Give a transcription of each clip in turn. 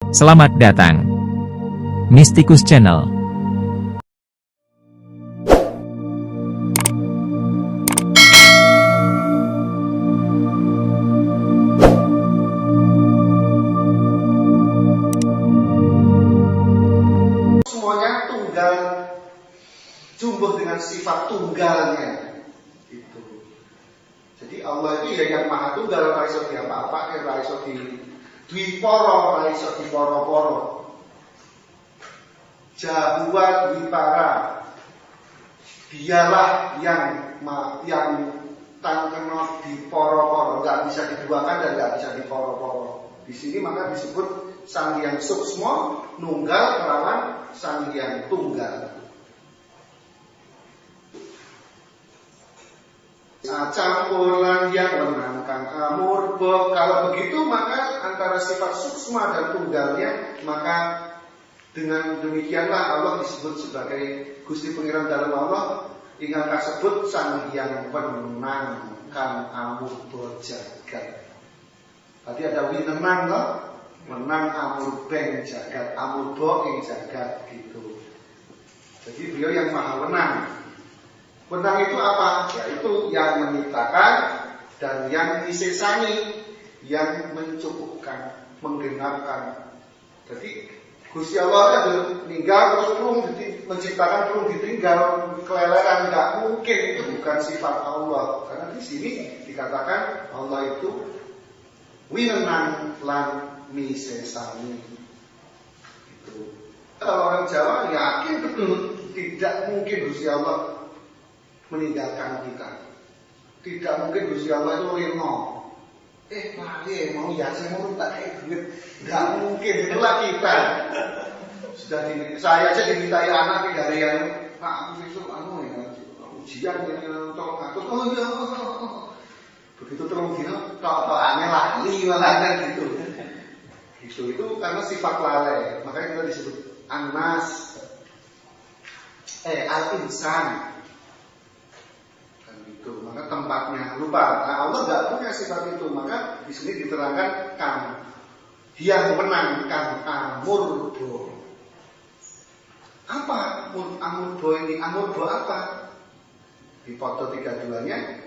Selamat datang Mystikus Channel. Semuanya tunggal, jumbuh dengan sifat tunggalnya. Itu. Jadi Allah itu ya yang maha tunggal, ora iso diapa-apa, ora iso dwipara, ora iso diporo-poro. Jahuwa dwipara. Dialah yang tangkeno diporo-poro, enggak bisa diduakan dan enggak bisa diporo-poro. Di sini maka disebut Sang Hyang Suksma nunggal kelawan Sang Hyang Tunggal. Campuran yang menangkan amurba. Kalau begitu maka antara sifat suksma dan tunggalnya, maka dengan demikianlah Allah disebut sebagai Gusti Pengiran dalam Allah. Ingat kasebut Sang Hyang menangkan amurba jagat. Tadi ada winenang loh, menang amurbeng jagat, amurba ing jagat gitu. Jadi beliau yang maha menang. Menang itu apa? Yaitu yang menciptakan dan yang disesani, yang mencukupkan, menggenapkan. Jadi Gusti Allah itu meninggal terus belum menciptakan, belum ditinggal, keleleran, nggak mungkin, itu bukan sifat Allah. Karena di sini dikatakan Allah itu winenang lan misesani. Itu. Kalau orang Jawa yakin betul tidak mungkin Gusti Allah meninggalkan kita. Tidak mungkin Gusti Allah itu reno. Mari mau ya saya mau tak kayak duit. Enggak mungkin, itulah kita. Saya aja dimintai anak tidak ada yang Pak besok ujian ini tolong aku. Oh iya. Begitu tolong dia kok aneh lali malah gitu. Itu karena sifat lalai. Makanya kita disebut anas. Al-insan. Maka tempatnya lupa. Nah, Allah nggak punya sifat itu. Maka di sini diterangkan kan dia menangkan amurbo. Apa amurbo ini? Amurbo apa? Di foto 32-nya.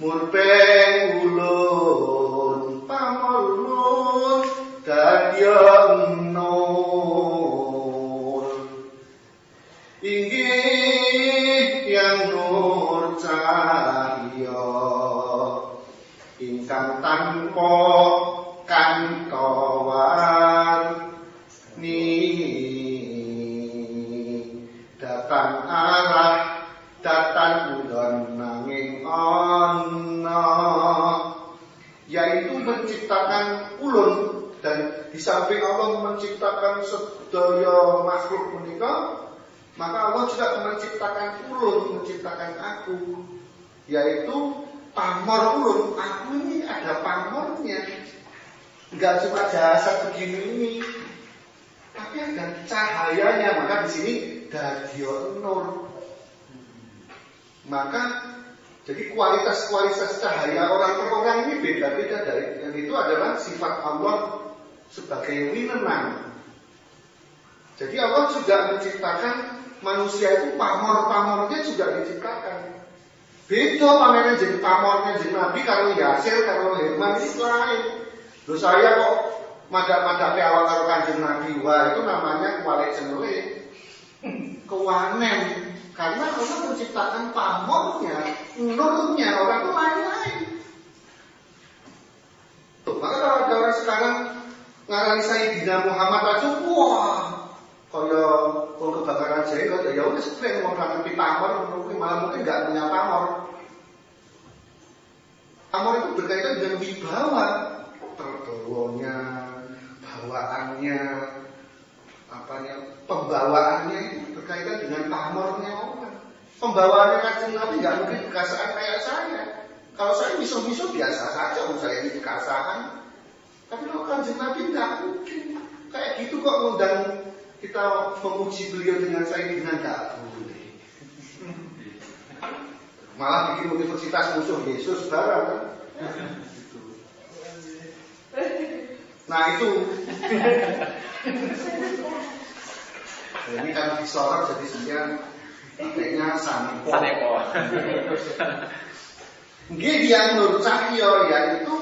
Murbeng ulun pamulun dadya nur. Inggih yang nur cahya ingkang tanpa kantawarni datang arah datang ulun nanging ana, yaitu menciptakan ulun. Dan di samping Allah menciptakan sedaya makhluk menika, maka Allah juga menciptakan ulun, menciptakan aku, yaitu pamor ulun. Aku ini ada pamornya, enggak cuma jasad begini ini, tapi ada cahayanya. Maka di sini dadya nur. Maka jadi kualitas cahaya orang per orang ini beda-beda dari yang itu adalah sifat Allah sebagai winenang. Jadi Allah juga menciptakan manusia itu pamor-pamornya juga diciptakan. Beda pamernya jadi pamornya jadi Nabi karo Yasir karo Herman itu lain. Loh saya kok madak-madake awak karo Kanjeng Nabi, wah itu namanya kualik cenele. Kewanen. Karena Allah menciptakan pamornya, nurnya, orang itu lain-lain. Maka kalau ada orang sekarang ngarani Sayyidina Muhammad aja, wah, kaya kebakaran jenggot, ya udah sering mau ngerti pamor, malah mungkin nggak punya pamor. Pamor itu berkaitan dengan wibawa, terbawaannya, bawaannya, pembawaannya itu berkaitan dengan pamornya orang. Pembawaannya Kanjeng Nabi nggak mungkin kekasaan kayak saya. Kalau saya miso-miso biasa saja, saya ini kekasaan. Tapi kalau Kanjeng Nabi nggak mungkin kayak gitu kok ngundang kita memuji beliau dengan Sayyidina, nggak boleh. Malah bikin universitas musuh Yesus barang kan? Nah itu. Ini kan disorot jadi sebenarnya kayaknya sanepo. Nggih dia nur cahya, yaitu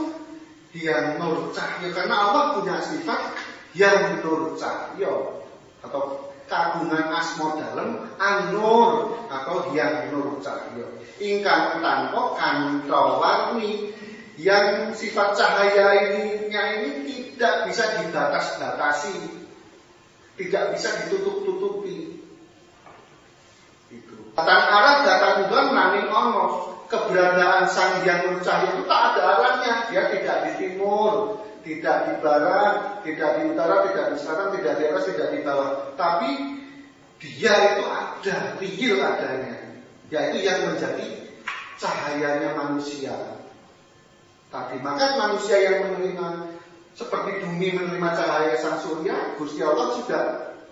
dia nur cahya karena Allah punya sifat yang nur cahya atau kagungan asma dalem an-nur atau yang nur cahya. Ingkang tanpa kanca warni yang sifat cahaya ini tidak bisa dibatas-batasi, tidak bisa ditutup-tutupi. Itu. Datan arah, datan udon, nanging ono. Keberadaan sang yang nur cahya itu tak ada arahnya. Dia tidak di timur, tidak di barat, tidak di utara, tidak di selatan, tidak di atas, tidak di bawah. Tapi dia itu ada, real adanya. Yaitu yang menjadi cahayanya manusia. Tadi maka manusia yang menerima seperti bumi menerima cahaya sang surya, Gusti Allah juga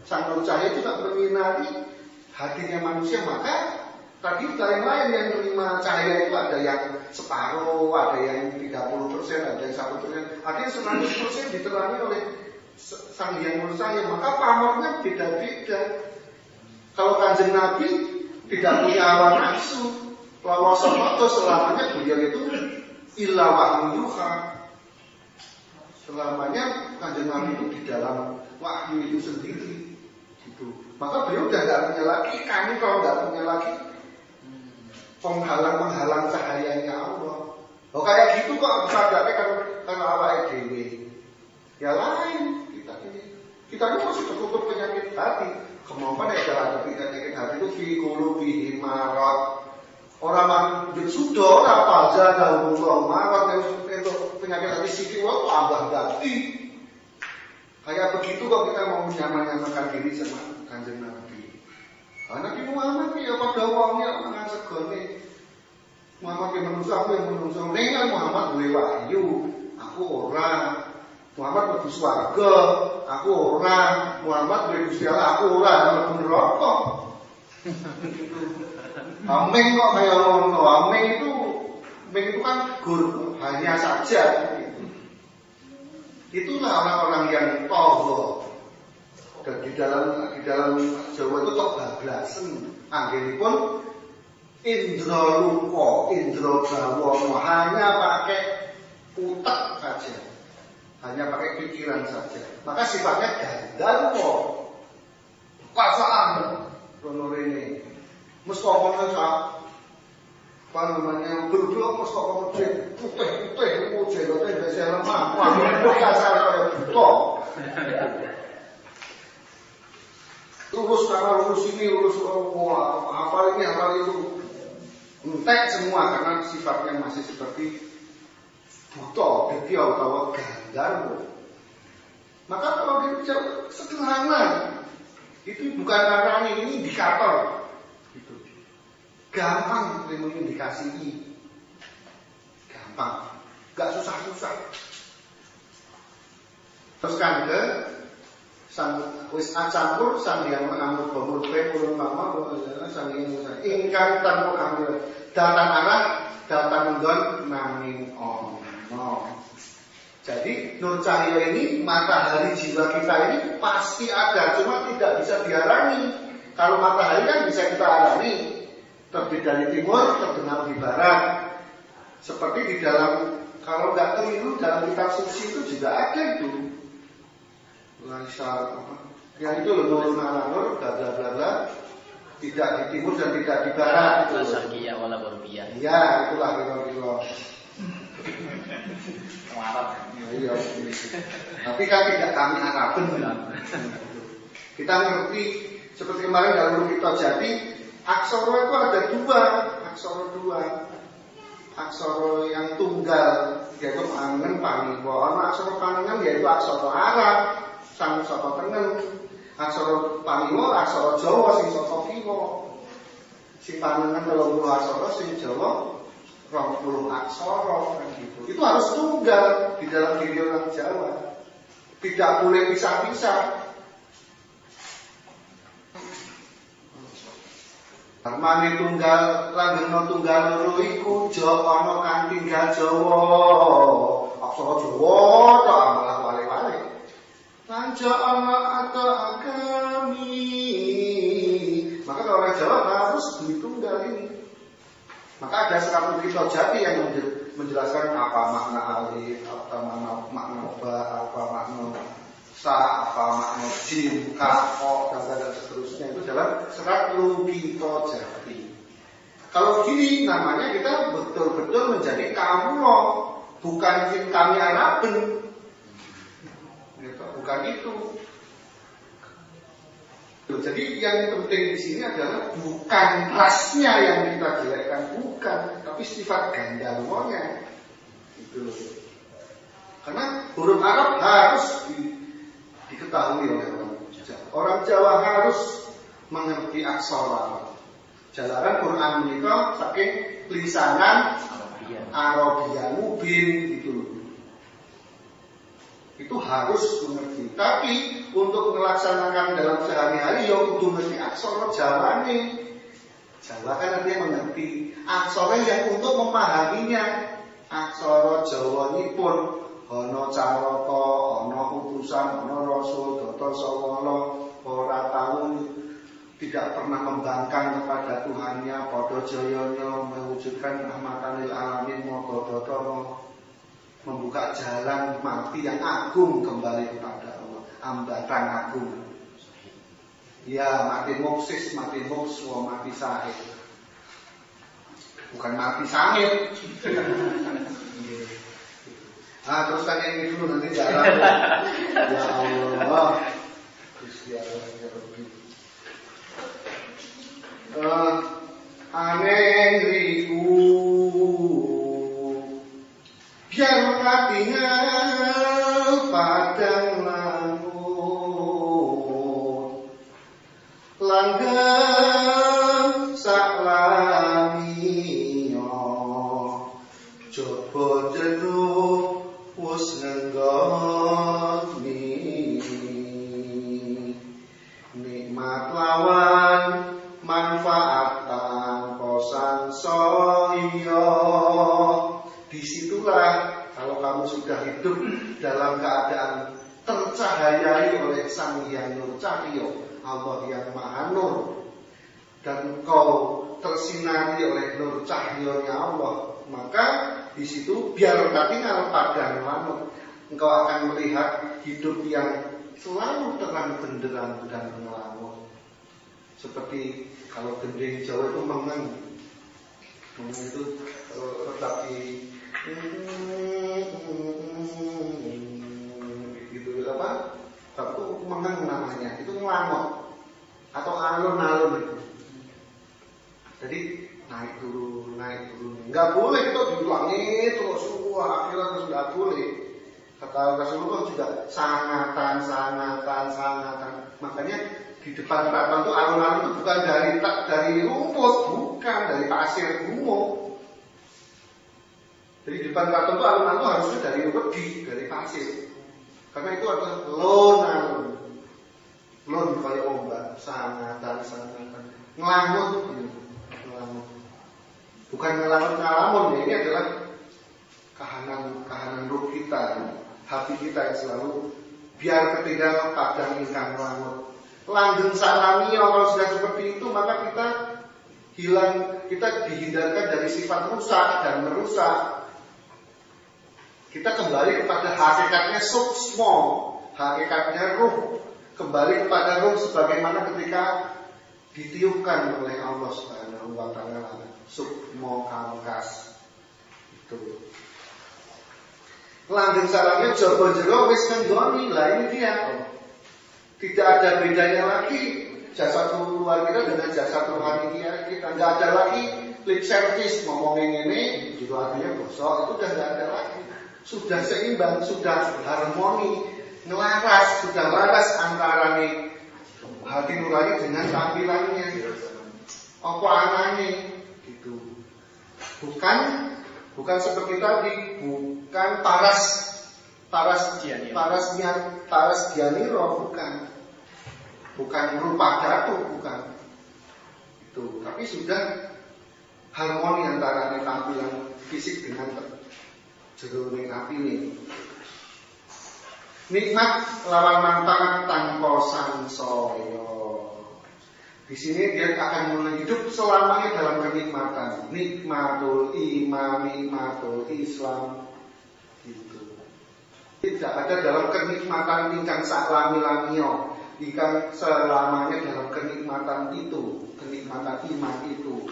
sang nur cahaya juga menyinari hatinya manusia. Maka tadi yang lain yang menerima cahaya itu ada yang separuh, ada yang 30%, ada yang 1%, ada yang 100% diterangi oleh sang yang nur cahaya. Maka pamornya beda-beda. Kalau Kanjeng Nabi tidak punya hawa nafsu, lawasoto selamanya beliau itu illa wahyu yuha. Selamanya Kanjeng Nabi itu di dalam wahyu itu sendiri. Gitu. Maka beliau udah gak punya lagi, kami kalau gak punya lagi penghalang-penghalang cahayanya Allah. Oh kayak gitu kok sadare karena awake dhewe. Ya lain kita ini masih tertutup penyakit hati. Kemampuan yang dalam penyakit hati itu fi qulubihim marad. Orang yang sudah orang paja dan Allah marad itu penyakit hati sikit wae tambah ganti. Kayak begitu kok kita mau menyamakan diri sama Kanjeng Nabi. Nabi Muhammad ya pada wongnya mangan segone. Muhammad yang menungso aku yang menungso dengan Muhammad duwe wahyu, aku ora. Muhammad mlebu swarga, aku ora. Muhammad duwe Gusti Allah, aku ora mlebu neraka. Ameng kok kaya ngono. Ameng itu kan hanya saja gitu. Itulah orang-orang yang togo. Dan di dalam Jawa itu tok bablasen. Anggenipun indra luka, indra bawana hanya pakai utak saja. Hanya pakai pikiran saja. Maka sifatnya gandharwa. Perasaan rono rene. Meskipun apa namanya berbelok meskipun putih jengotnya biasa lemah. Wah, itu kasar kayak buto. Lurus ini, apa itu. Entek semua karena sifatnya masih seperti buto, dekiau atau gandharwa. Maka kalau dia sederhana, itu bukan narani, ini indikator. Gitu. Gampang mengindikasi ini. Gampang, gak susah-susah. Terus kan ke sang wis acampur sang yang mengambil pemurbe ulun mama sang yang musa ingkang tanpa ambil datan arah datan nggon nanging ono. Jadi nur cahaya ini matahari jiwa kita ini pasti ada, cuma tidak bisa dihalangi. Kalau matahari kan bisa kita alami, terbit dari timur, terbenam di barat. Seperti di dalam, kalau nggak keliru dalam kitab suci itu juga ada itu. Laisal, yang itu nur nur, bla tidak di timur dan tidak di barat. Sakia wala berbiyah. Iya, itulah kira-kira. Iya, tapi kan tidak kami Arabin. Kita ngerti seperti kemarin dalam kita jadi aksara itu ada dua, aksara yang tunggal yaitu pangen paniwa, aksara panengan yaitu aksara Arab, sang saka tengen, aksara paniwa aksara Jawa sing saka kiwa. Sing panengan 30 aksara, sing Jawa 20 aksara kan gitu. Itu harus tunggal di dalam diri orang Jawa. Tidak boleh pisah-pisah. Armane tunggal langgengno tunggal loro iku Jawa ana kang tinggal Jawa. Aksara Jawa tok malah wale-wale. Lanjo ana atau kami. Maka kalau orang Jawa harus duit tunggal ini. Maka ada Serapun Tirto Jati yang menjelaskan apa makna alif, apa makna ba, apa makna sa, apa makna jim, kafo, dan seterusnya. Itu dalam Serat Tirto Jati. Kalau gini namanya kita betul-betul menjadi kamulo, bukan kami Araben. Bukan itu. Jadi yang penting di sini adalah bukan rasnya yang kita jelekkan, bukan, tapi sifat gandarwonya. Itu. Karena huruf Arab harus diketahui oleh orang Jawa. Orang Jawa harus mengerti aksara. Jalaran Quran menika saking lisanan Arabian mubin gitu. Itu harus mengerti. Tapi untuk melaksanakan dalam sehari-hari ya kudu ngerti aksara Jawane. Jawa kan artinya mengerti. Aksara yang untuk memahaminya. Aksara Jawanipun ana caraka, ana utusan, ana rasul, data sawala, ora tahu tidak pernah membangkang kepada Tuhannya, padha jayanya mewujudkan rahmatan lil alamin, moga membuka jalan mati yang agung kembali kepada Allah, ambatan agung. Ya, mati muksis, mati mukswa, mati sahid. Bukan mati sangit. Teruskan yang ini dulu nanti jalan. Ya Allah. Gusti Allah ya Rabbi. Aneh riku biar katingal padang lamun langgeng saklamiyo coba jenuh wus nenggoni nikmat lawan manfaat tanpa sangsaya. Disitulah kalau kamu sudah hidup dalam keadaan tercahayai oleh Sang Hyang Nur Cahyo, Allah yang Maha Nur, dan kau tersinari oleh nur cahyonya Allah, maka di situ biar katingal padang lamun, engkau akan melihat hidup yang selalu terang benderang dan ngelamun. Seperti kalau gending Jawa itu mengang itu tetap di gitu apa? Tapi itu mengang namanya, itu ngelamot atau alun-alun itu. Jadi naik turun, nggak boleh itu diulangi terus akhirnya terus nggak boleh. Kata Rasulullah juga sangatan. Makanya di depan keraton itu alun-alun itu bukan dari rumput, bukan dari pasir gumuk. Jadi di depan keraton itu alun-alun itu harusnya dari wedi, dari pasir. Karena itu adalah lon-alun. Lon kayak ombak, sangatan. Ngelamut. Bukan ngelamun, ya. Ini adalah kahanan ruh kita, hati kita yang selalu biar ketinggalan padang ingkang ngelamun. Langgeng salami, kalau sudah seperti itu maka kita dihindarkan dari sifat rusak dan merusak. Kita kembali kepada hakikatnya suksmo, hakikatnya ruh, kembali kepada ruh sebagaimana ketika ditiupkan oleh Allah Subhanahu wa taala, sukmo kamkas itu. Langgeng salamnya jaba jero wis nenggoni. Lah ini dia. Tidak ada bedanya lagi jasad luar kita dengan jasad rohani kita. Nggak ada lagi lip service ngomongin ini juga artinya gosok, itu udah nggak ada lagi. Sudah seimbang, sudah harmoni, sudah laras antara nih hati nurani dengan tampilannya. Apa anane gitu. Bukan seperti tadi, bukan paras Gianiro, bukan rupa datu, bukan itu, tapi sudah harmoni antara tampilan fisik dengan jerone hati ini. Nikmat lawan manfaat tanpa sansaya. Di sini dia akan mulai hidup selamanya dalam kenikmatan. Nikmatul iman, nikmatul Islam, gitu. Tidak ada dalam kenikmatan ingkang saklami-lamio, ingkang selamanya dalam kenikmatan itu, kenikmatan iman itu.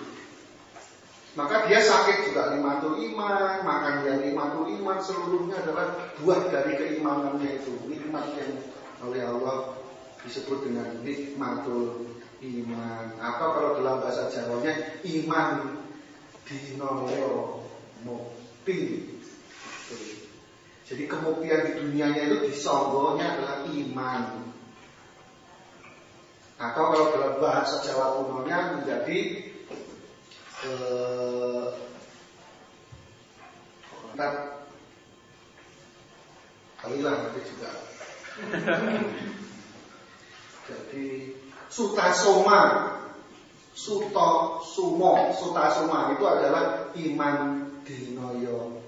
Maka dia sakit juga nikmatul iman, makan dia nikmatul iman, seluruhnya adalah buah dari keimanannya itu. Nikmat yang oleh Allah disebut dengan nikmatul iman. Atau kalau dalam bahasa Jawanya iman dinoyo mukti. Jadi kemuktian di dunianya itu disonggonya adalah iman. Atau kalau dalam bahasa Jawa kunonya menjadi kalilah nanti juga. Jadi sutasoma, suto sumo, sutasoma itu adalah iman dinoyo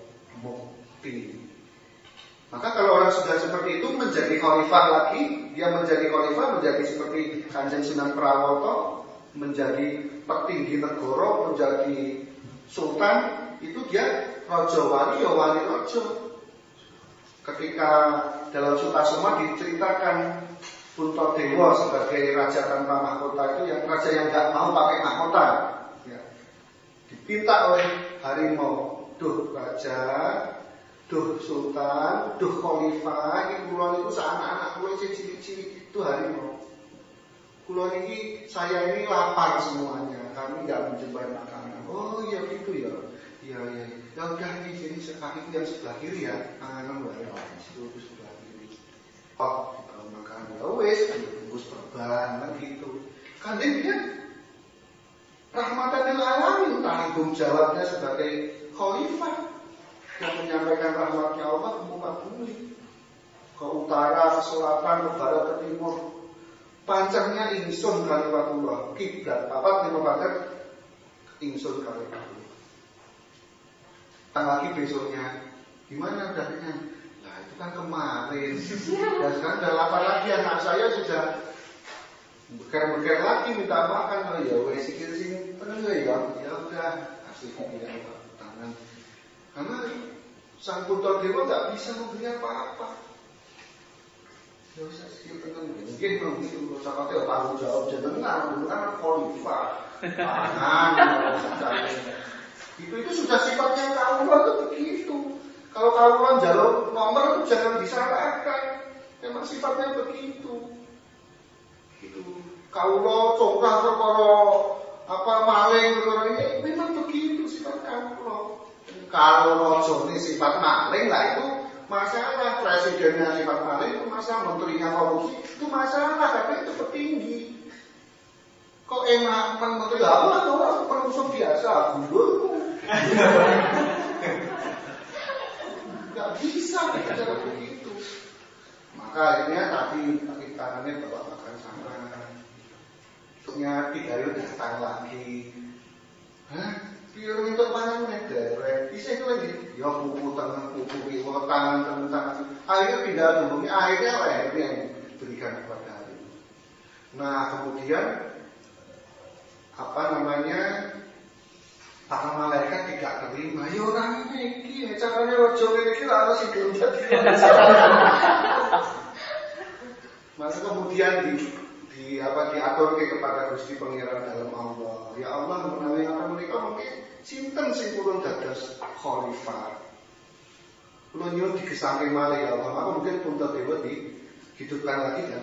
mukti. Maka kalau orang sudah seperti itu menjadi khalifah lagi, dia menjadi khalifah, menjadi seperti Kanjeng Sunan Prawoto, menjadi petinggi negara, menjadi sultan, itu dia rojo wali, ya wali rojo. Ketika dalam Sutasoma diceritakan Puntadewa sebagai raja tanpa mahkota itu yang raja yang nggak mau pakai mahkota, ya. Dipinta oleh harimau, duh raja, duh sultan, duh khalifah, ini kulon itu seanak-anak kulon cilik-cilik itu harimau. Kulon ini saya ini lapar semuanya, kami nggak menjumpai makanan. Oh iya gitu ya, iya. Ya udah nih sini sekaki yang sebelah kiri ya, tangan ya, itu sebelah kiri. Oh, kalau makan ya wes, bungkus perban gitu. Kan dia rahmatan lil alamin, tanggung jawabnya sebagai khalifah yang menyampaikan rahmatnya Allah ke umat bumi, ke utara, ke selatan, ke barat, ke timur. Pancangnya ingsun kalimatullah, kiblat papat lima paket ingsun kalimatullah. Lagi besoknya, gimana dahnya? Nah itu kan kemarin. Dan sekarang udah lapar lagi, anak saya sudah beker-beker lagi minta makan. Oh ya wes sikit sini, tenang ya udah kasih dia tangan. Karena sang Puntadewa nggak bisa memberi apa-apa. Ya usah sikit tenang. Mungkin sangatnya tanggung jawab jenengan kan khalifah. Tangan, itu sudah sifatnya kaulah itu begitu. Kalau kaulah jalur nomor itu jangan disalahkan. Memang sifatnya begitu. Gitu. Kaulah congkah perkara apa maling perkara ini memang begitu sifat kaulah. Kalau rojo ini sifat maling lah itu masalah, presidennya sifat maling itu masalah, menterinya korupsi itu masalah, tapi itu petinggi. Kok enak kan menteri Allah atau perusahaan biasa gundul? Nggak bisa bicara begitu. Maka akhirnya tadi kanannya bawa makan sama. Untuknya 3 hari datang lagi. Hah? Piring untuk mana negara? Bisa itu lagi. Ya kuku tangan, kuku kiwa, tangan. Akhirnya pindah dulunya, akhirnya lehernya yang diberikan kepada hari. Nah kemudian para malaikat tidak terima. Ya orang ini caranya rojo ini harus hidup jadi. Maka kemudian diatur kepada Gusti Pangeran dalam Allah. Ya Allah menawi akan mereka mungkin sinten sing purun dados khalifah. Kula nyuwun digesangke malih ya Allah. Maka mungkin Puntadewa dihidupkan lagi dan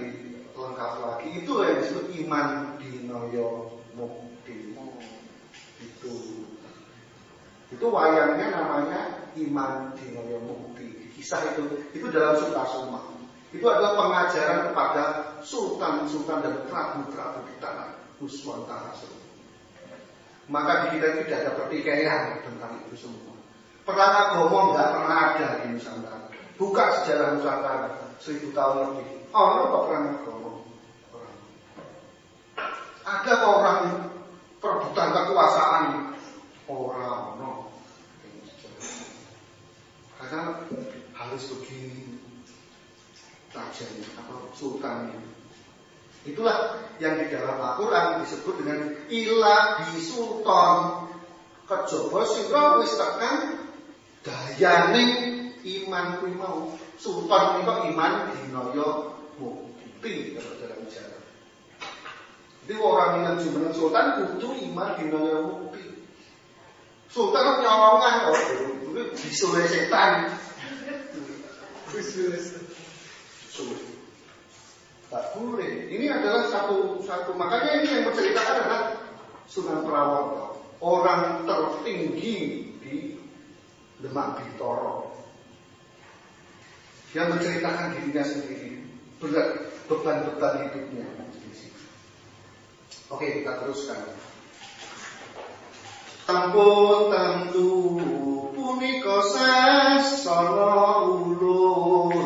lengkap lagi. Itu yang disebut iman dinoyo mukti. Itu wayangnya namanya iman dinoyo mukti. Kisah itu dalam Sutasoma. Itu adalah pengajaran kepada sultan-sultan dan prabu-prabu di tanah Nusantara. Maka di kita tidak ada pertikaian tentang itu semua. Perang agama nggak pernah ada di Nusantara. Buka sejarah Nusantara 1000 tahun lebih. Apa perang agama? Ada orang perebutan kekuasaan? Orang no. Karena harus begini. Itulah yang di dalam Al-Quran disebut dengan ilahi sultan. Kejaba sira wis tekan dayane iman kuwi mau. Sultan menika iman dinaya mukti kalau dalam jalan. Jadi orang yang jumeneng sultan kudu iman dinaya mukti. Sultan nyolongan kok, itu bisulnya setan. Tak boleh. Ini adalah satu makanya ini yang menceritakan adalah Sunan Prawoto, orang tertinggi di Demak Bintoro. Yang menceritakan dirinya sendiri, beban-beban hidupnya. Oke, kita teruskan. Sampun tentu punika sasana ulun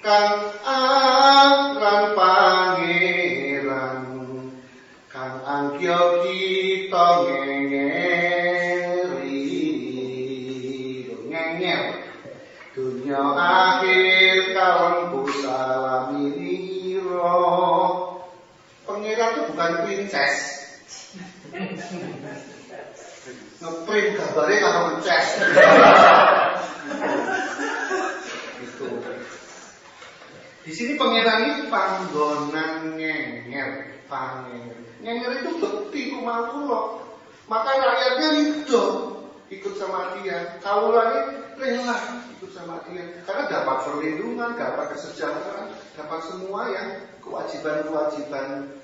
kang aran pangeran kang angkya kita ngengel dunya akhir kalembu salamira. Pangeran itu bukan princess. Ngeprint gambarnya kalau ngecas. Itu. Di sini pangeran itu panggonan ngengel, pangeran. Ngengel itu bekti kumawula. Maka rakyatnya ridho ikut sama dia. Kawulane rela ikut sama dia. Karena dapat perlindungan, dapat kesejahteraan, dapat semua yang kewajiban-kewajiban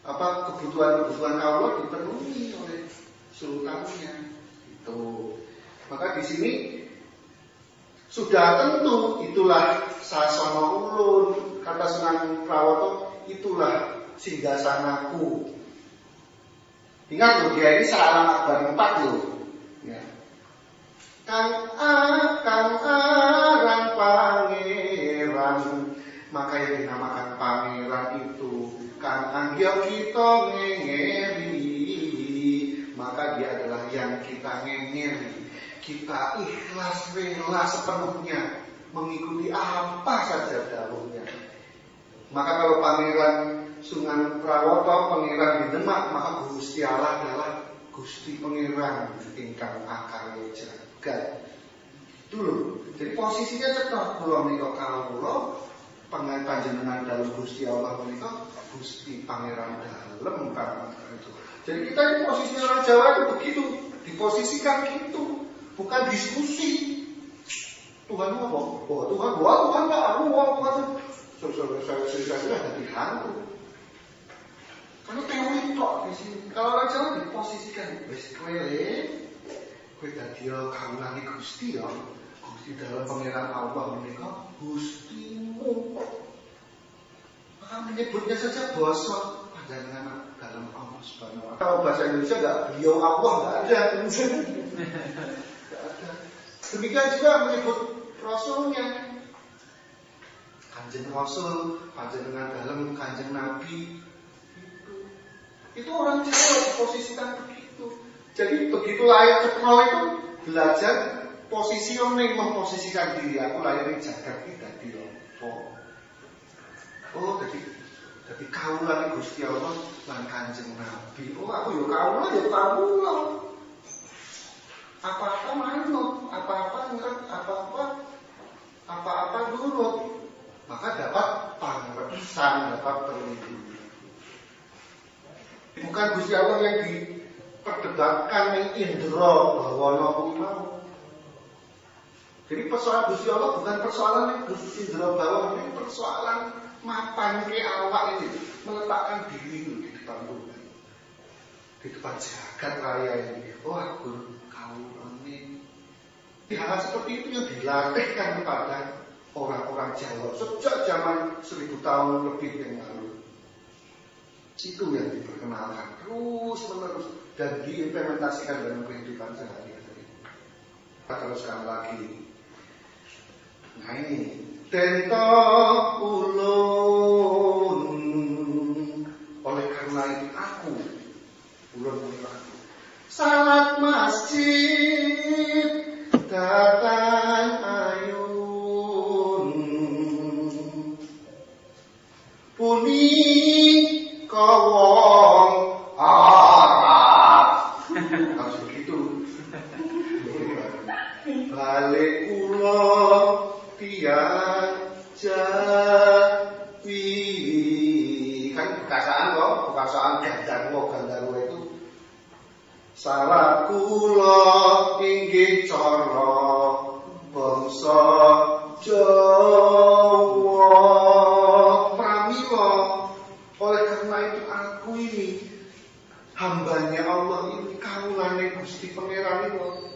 kebutuhan-kebutuhan kawula dipenuhi oleh sultannya. Itu. Maka di sini sudah tentu itulah sasana ulun, kata Sunan Prawoto, itulah singgasanaku. Ingat loh, dia ini Salam Akbar 4 loh. Ya. Kang aran pangeran, maka yang dinamakan pangeran itu kang anggya kita ngengeri, maka dia adalah yang kita ngengeri. Kita ikhlas rela sepenuhnya mengikuti apa saja dawuhnya. Maka kalau pangeran Sunan Prawoto, pangeran di Demak, maka Gusti Allah adalah Gusti Pangeran ingkang akale jagat. Itu loh. Jadi posisinya cekap kula menika kawula panjenengan dalam Gusti Allah menika Gusti Pangeran dalem kan itu. Jadi kita ini posisinya orang Jawa itu begitu, diposisikan gitu, bukan diskusi. Tuhan apa? Oh Tuhan, Tuhan nggak aku, Tuhan. Saya sudah jadi hantu. Karena teori kok di sini. Kalau orang Jawa diposisikan, wes kowe dadi kawulane Gusti ya. Gusti dalam pangeran Allah menika Gustimu. Maka menyebutnya saja basa panjenengan dalam Allah Subhanahu wa taala. Kalau bahasa Indonesia enggak beliau Allah enggak ada. Enggak ada. Demikian juga menyebut Rasulnya. Kanjeng Rasul, panjenengan dalam Kanjeng Nabi. Itu orang Jawa diposisikan begitu. Jadi begitu lahir cekrol itu belajar positioning, memposisikan diri. Aku lahir di jagat kita di Lopo. Oh, jadi kawula Gusti Allah lan Kanjeng Nabi. Oh, aku yo kawula yo kawula. Apa-apa manut, apa-apa nurut, apa-apa nurut. Maka dapat pangresan, dapat perlindungan. Bukan Gusti Allah yang diperdebatkan yang indra bawana kuwi mau. Jadi persoalan Gusti Allah bukan persoalan yang Gusti indra bawana, ini persoalan mapan ke awak ini, meletakkan diri di depan Tuhan, di depan jagat raya ini. Oh aku ini. Hal seperti itu yang dilatihkan kepada orang-orang Jawa sejak zaman 1000 tahun lebih yang lalu. Itu yang diperkenalkan terus menerus dan diimplementasikan dalam kehidupan sehari-hari. Kita teruskan lagi. Nah ini Tento ulun, oleh karena itu ulun salat masjid datang ayun punika wong Arab. Harus begitu. Balik kula tiyang Jawi. Kan bekasaan kok, bekasaan Gandarwa itu. Salah kula inggih cara bangsa Jawa. Pramila, oleh karena itu aku ini hambanya Allah ini, kawulane Gusti Pangeran ini.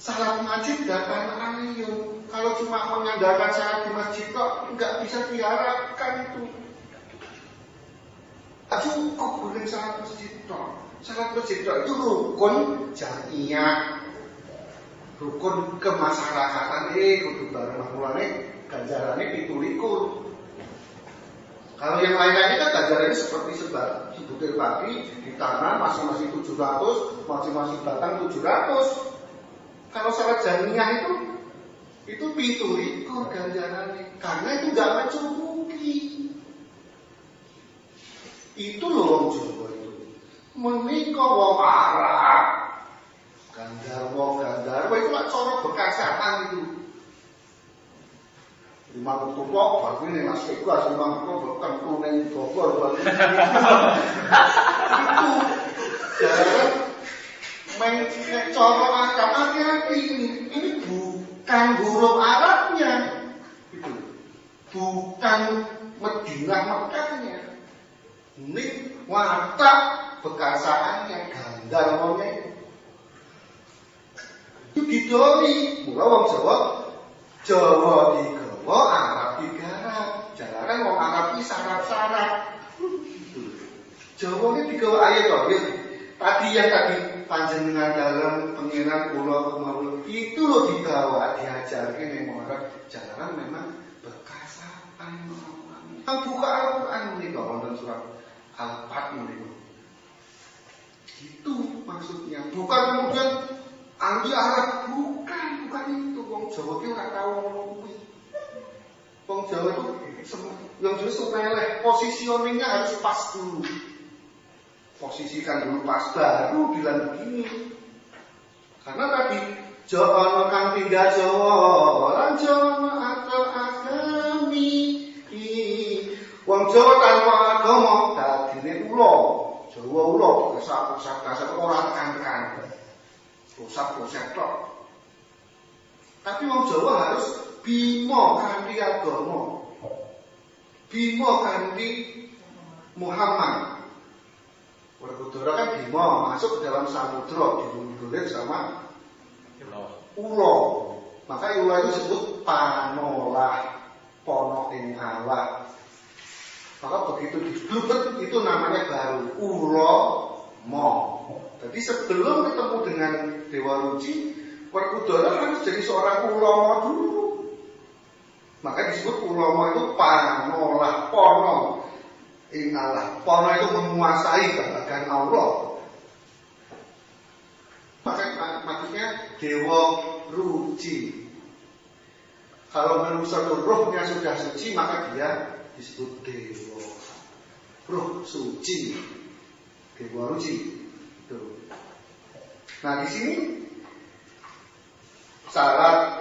Salat masjid datang ayo. Kalau cuma mengandalkan salat di masjid kok nggak bisa diharapkan itu. Cukup boleh salat masjid kok. Salat masjid itu rukun jamiah, rukun kemasyarakatan kudu bareng mulane ganjarane 17. Kalau yang lain-lainnya kan ganjarannya seperti sebutir padi ditanam masing-masing 700, masing-masing batang 700. Kalau salat jamiah itu 17 ganjarannya, karena itu nggak mencukupi. Itu loh wong Jawa itu. Menika wong Arab, Gandarwa itu lah cara bekasaan itu. Lima tumpok, baru ini Mas Eko asli mangkok bertemu dengan Bogor baru itu. Jangan cara akal hati-hati ini bukan huruf Arabnya, itu bukan Madinah Mekkahnya. Ini watak bekasaannya Gandarwanya itu didoi. Mula wong Jawa digawa, Arab digarap. Jalaran wong Arab iki syarat-syarat. Jawa ini digawa ayo to. Tadi panjenengan dalam pengiran pulau kemauan itu loh dibawa diajarkan yang orang jalanan memang bekasaan. Buka Al-Quran ini kok wonten surat Al-Fat ini. Itu maksudnya. Bukan kemudian ahli Arab, bukan itu. Wong Jawa itu nggak tahu ngomong kuwi. Wong Jawa itu yang jelas sepele, positioningnya harus pas dulu. Posisikan dulu pas baru bilang begini. Karena tadi Jawa kang tinggal Jawa, lan Jawa akal agami. Wong Jawa tanpa agama dadine ula. Jawa ula pusat-pusat kasar ora tekan-tekan. Pusat-pusat tok. Tapi wong Jawa harus bima kanthi agama. Bima kanthi Muhammad. Werkudara kan bima masuk ke dalam samudra didulur sama ula. Maka ula itu disebut panolah, pono ing Allah. Maka begitu diblubet itu namanya baru ula mo. Jadi sebelum ketemu dengan Dewa Ruci, Werkudara harus jadi seorang ulama dulu. Maka disebut ulama itu panolah, pono ing Allah. Pono itu menguasai bagian Allah. Maka maksudnya Dewa Ruci. Kalau manusia rohnya sudah suci, maka dia disebut Dewa. Roh suci, Dewa Ruci. Tuh. Nah di sini syarat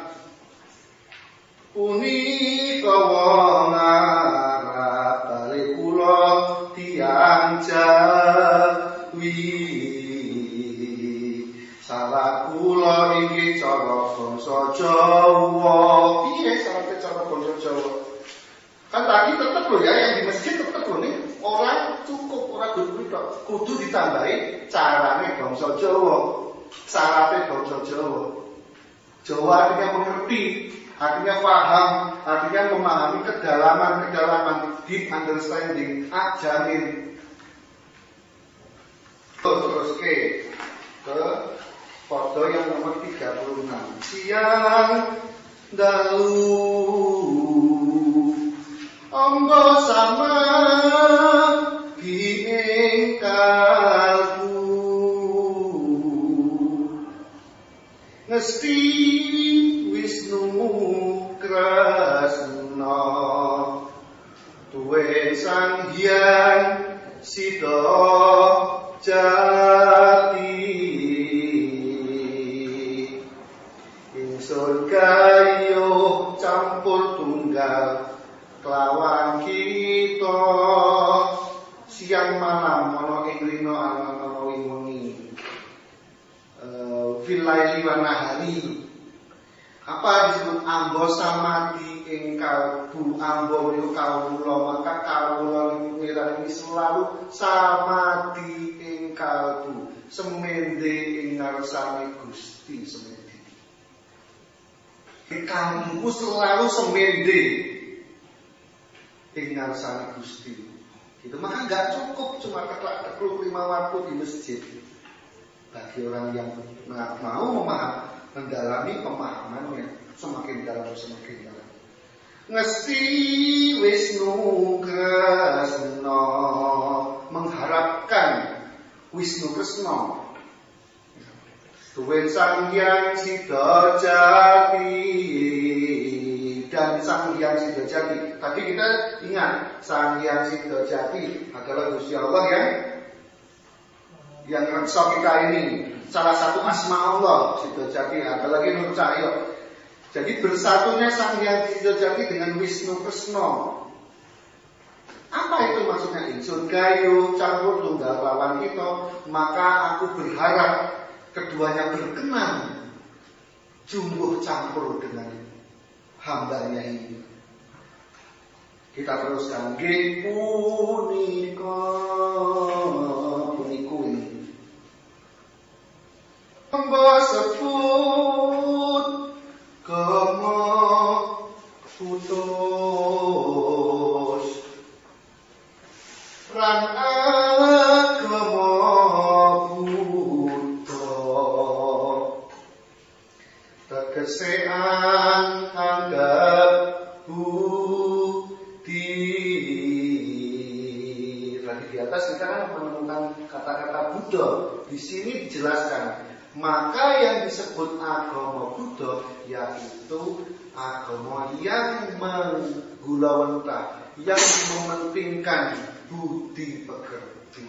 punika wong Arab balik kula tiyang Jawi. Salah kula inggih cara bangsa Jawa. Piye syaratnya cara bangsa Jawa? Kan tadi tetap loh ya, yang di masjid tetap loh nih. Orang cukup, orang kudu ditambahi caranya bangsa Jawa. Syaratnya bangsa Jawa. Jawa artinya mengerti, artinya paham, artinya memahami kedalaman, deep understanding, jamin. Terus ke foto yang nomor 36. Siang dalu ombo sama biing kalbu ngesti Wisnu Krasna duwe Sang Hyang Sida Jati ingsun kayuh campur tunggal kelawan kita siang malam ana ing rina ana ing wengi filaili wa nahari. Apa disebut ambo samadi ing kalbu ambo niku kawula, maka kawula niku ini selalu samadi ing kalbu semende ing ngarsane Gusti semende. Kalbuku selalu semende ing ngarsane Gusti. Itu maka nggak cukup cuma tekluk 5 waktu di masjid. Bagi orang yang mau mendalami pemahamannya semakin dalam. Ngesti Wisnu Kresna, mengharapkan Wisnu Kresna. Duwe Sang Hyang Sida Jati dan Sang Hyang Sida Jati. Tadi kita ingat Sang Hyang Sida Jati adalah Gusti Allah yang reksa kita ini. Salah satu asma Allah Sida Jati, ada lagi Nur Cahyo. Jadi bersatunya Sang Hyang Sida Jati dengan Wisnu Kresna. Apa itu maksudnya? Ingsun gayo campur tunggal lawan kita, maka aku berharap keduanya berkenan jumbuh campur dengan hambanya ini. Kita teruskan nggih punika puniku ini. Mbah sebut kama putus ran agama Buddha tegese anggap budi. Tadi di atas kita kan menemukan kata-kata Buddha. Di sini dijelaskan. Maka yang disebut agama Buddha yaitu agama yang menggulawentah, yang mementingkan budi pekerti.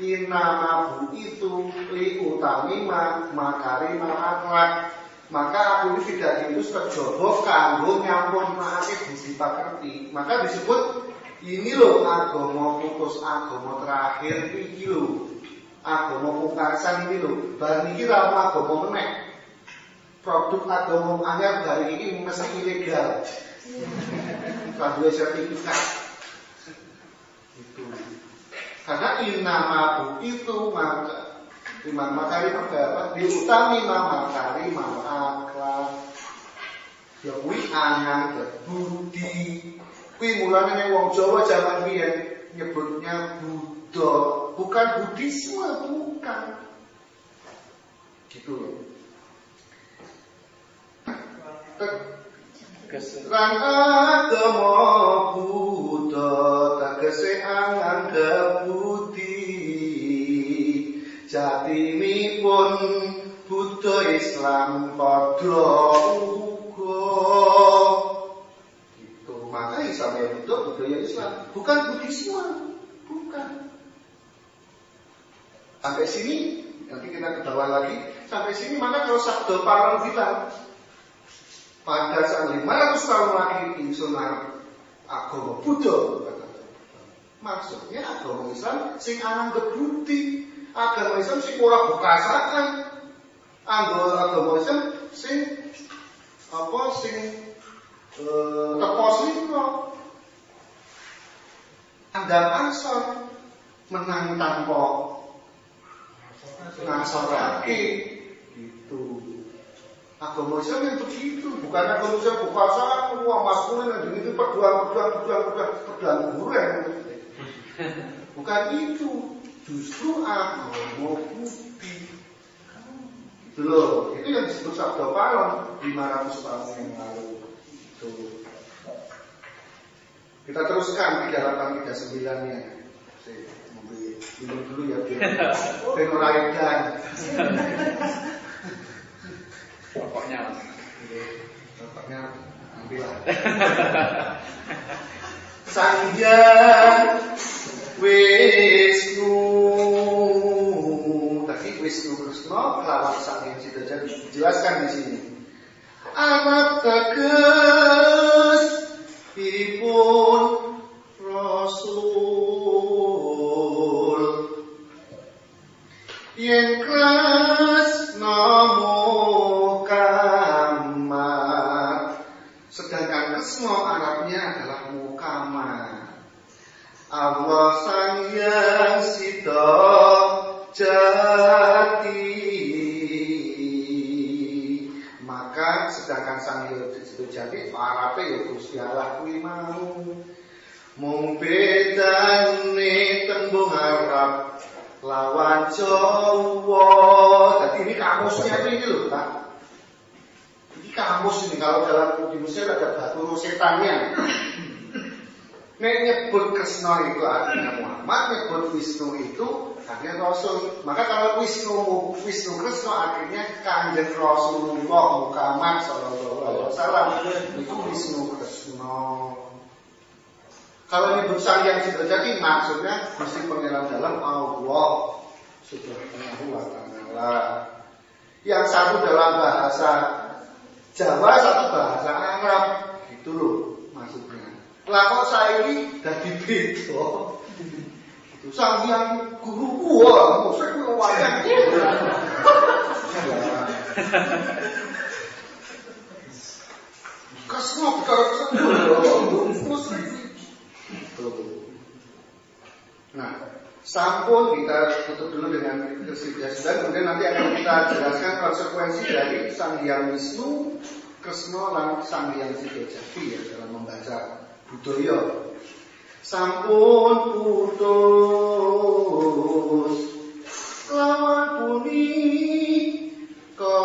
Inamabu itu liutami makarima akhlak. Maka aku ini tidak diutus kejaba kanggo nyampurnakake budi pekerti. Maka disebut ini loh agama putus, agama terakhir iki loh. Agama pungkasan ini loh, barang ini ramu agama meneh. Produk agama anyar dari ini mesti ilegal. Kalau sertifikat itu. Karena inamabu itu maka Imam Makarim apa? Diutami Makarim akhlak. Ya kuwi anyang budi. Kuwi mulane wong Jawa zaman biyen nyebutnya Buddha. Bukan Buddhisme, bukan. Gitu loh. Lan agama Buddha tegese anggap budi. Jatimipun Buddha Islam padha uga. Gitu. Maka Islam ya Buddha, budaya Islam, bukan Buddhisme, bukan. Sampai sini, nanti kita ke bawah lagi. Sampai sini, maka kalau Sabda Palang bilang pada saat 500 tahun lagi ingsun agama Buddha. Maksudnya agama Islam sing anggap budi, agama Islam sing ora bukasakan, agama Islam sing tepos lino, andam ansor, menang tanpa ngasorake gitu. Agama Islam yang begitu, bukan agama Islam bukasakan, wah maskulin yang itu pedang guren. Bukan itu, justru agama budi. Gitu loh, itu yang disebut Sabda Palang 500 tahun yang lalu. Itu. Kita teruskan 3839-nya. Minum dulu ya, Penoraedan. Pokoknya ambillah. Sang Hyang Wisnu. Tadi Wisnu Kresna lawan Sang Hyang Siddhajati dijelaskan di sini. Anak teges ipun Rasul yen Kresna Muhammad. Sedangkan Kresna Arabnya adalah Muhammad. Allah Sang Hyang Siddhajati. Maka sedangkan Sang Hyang Siddhajati Arabe ya Gusti Allah kuwi mau. Mung bedane tembung Arab lawan Jawa. Jadi ini kamusnya ini loh, Pak. Ini kamus ini, kalau dalam di Mesir ada batu rosetannya. Nek nyebut Kresna itu artinya Muhammad, nyebut Wisnu itu artinya Rasul. Maka kalau Wisnu Kresna artinya Kanjeng Rasulullah Muhammad sallallahu alaihi wasallam, itu Wisnu Kresna. Kalau nyebut Sang Hyang Siddhajati maksudnya mesti pengenalan dalam Allah Subhanahu wa ta'ala. Yang satu dalam bahasa Jawa, satu bahasa Arab, gitu loh maksudnya. Lah kok saiki dadi beda. Itu Sang Hyang guru gua, maksudnya kuwi wayang. Kresna bicara Kresna. Nah, sampun kita tutup dulu dengan kesudahan, kemudian nanti akan kita jelaskan konsekuensi dari Sang Hyang Wisnu Kresna lan Sang Hyang Siddhajati ya dalam membaca budaya. Sampun putus lawan punika,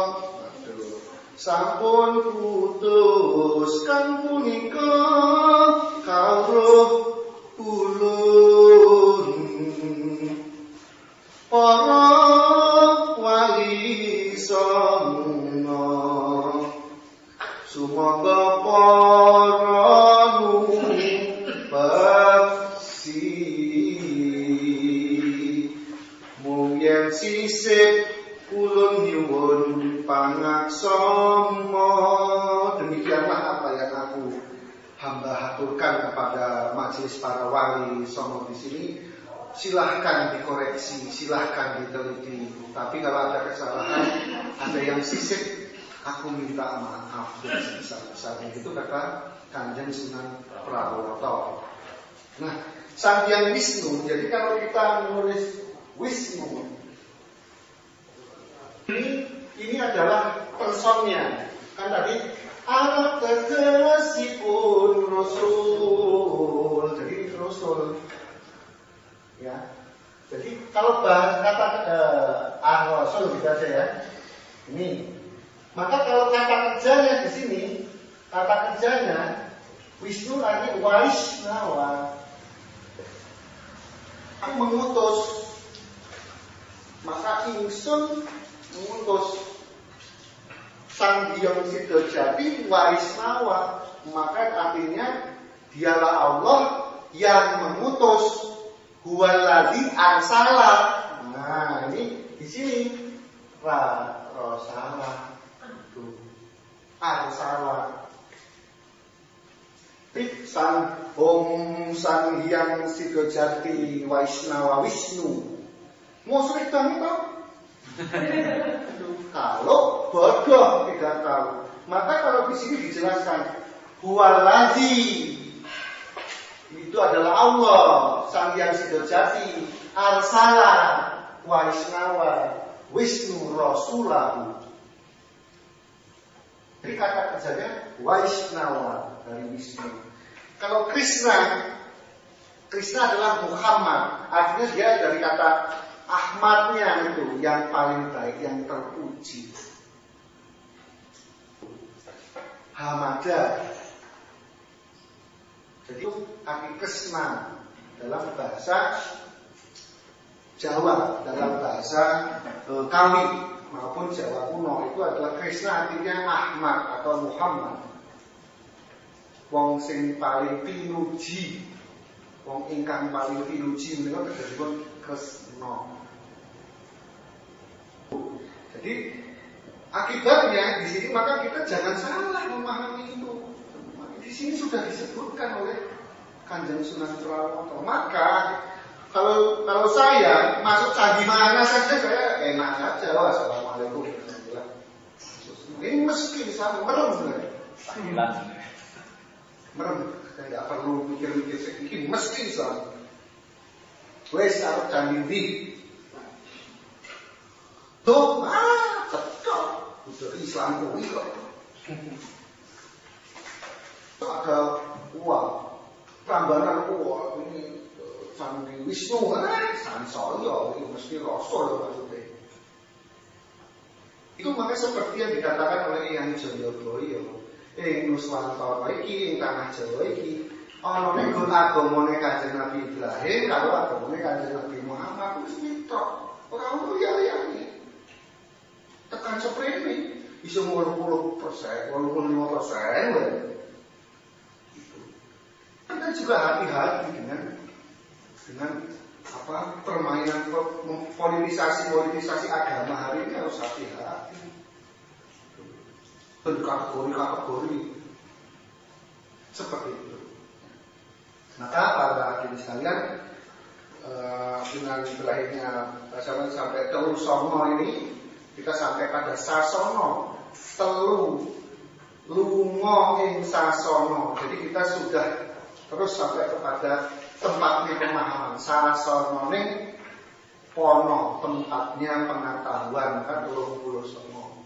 sampun putus kan punika kawruh ulun para wali songo. Sumangga para nubeksi mung yen sisih ulun nyuwun pangaksama. Demikianlah apa yang aku hamba haturkan kepada majelis para wali songo di sini. Silahkan dikoreksi, silahkan diteliti. Tapi kalau ada kesalahan, ada yang sisik, aku minta maaf dan sebesar-besarnya. Itu kata Kanjeng Sunan Prawoto. Nah, Sang Hyang Wisnu. Jadi kalau kita menulis Wisnu, ini adalah personnya. Kan tadi anak tegesipun Rasul. Jadi Rasul. Ya, jadi kalau bahas kata Rasul gitu aja ya. Ini, maka kalau kata kerjanya di sini, kata kerjanya Wisnu lagi Waisnawa. Aku mengutus, maka ingsun mengutus Sang Hyang Siddhajati Waisnawa. Maka artinya dialah Allah yang mengutus. Huwallazi arsala. Nah, ini di sini rasala. Arsala. Sang Hyang Siddhajati Waisnawa Wisnu. Mau sulit banget toh? Kalau bodoh tidak tahu. Maka kalau di sini dijelaskan Huwallazi itu adalah Allah, Sang Hyang Siddhajati, arsala Waisnawa Wisnu Rasulahu. Jadi kata kerjanya Waisnawa dari Wisnu. Kalau Krishna adalah Muhammad, artinya dia dari kata Ahmadnya itu yang paling baik, yang terpuji. Hamada. Jadi itu arti Kresna dalam bahasa Jawa, dalam bahasa kami maupun Jawa kuno itu adalah Kresna artinya Ahmad atau Muhammad. Wong sing paling pinuji wong ingkang paling pinuji menika tegesipun Kresna. Jadi akibatnya di sini maka kita jangan salah memahami itu. Di sini sudah disebutkan oleh Kanjeng Sunan Prawoto. Maka kalau saya masuk candi mana saja saya enak saja. Assalamualaikum. Ini mesti sama merem. Merem. Saya tidak perlu mikir-mikir sedikit. Mesti sama. Wes arep candi ndi? Tuh, cocok. Udah Islam kuwi kok. Ada uang, prambanan uang ini Candi Wisnu sansaya ini mesti rasul maksudnya. Itu makanya seperti yang dikatakan oleh Yang Jayabaya, Nuswantara iki ing tanah Jawa iki ana ning agamane Kanjeng Nabi Ibrahim karo agamane Kanjeng Nabi Muhammad wis mitok. Ora ono liyane. Tekan seprene iso 80%, 85%. Kita juga hati-hati dengan permainan politisasi agama hari ini harus hati-hati. Kategori seperti itu. Maka para hadirin sekalian, dengan berakhirnya sampai telu songo ini kita sampai pada sasono telu lungo ing sasono. Jadi kita sudah terus sampai kepada tempatnya pemahaman sasono ning pono, tempatnya pengetahuan kan 20 songo.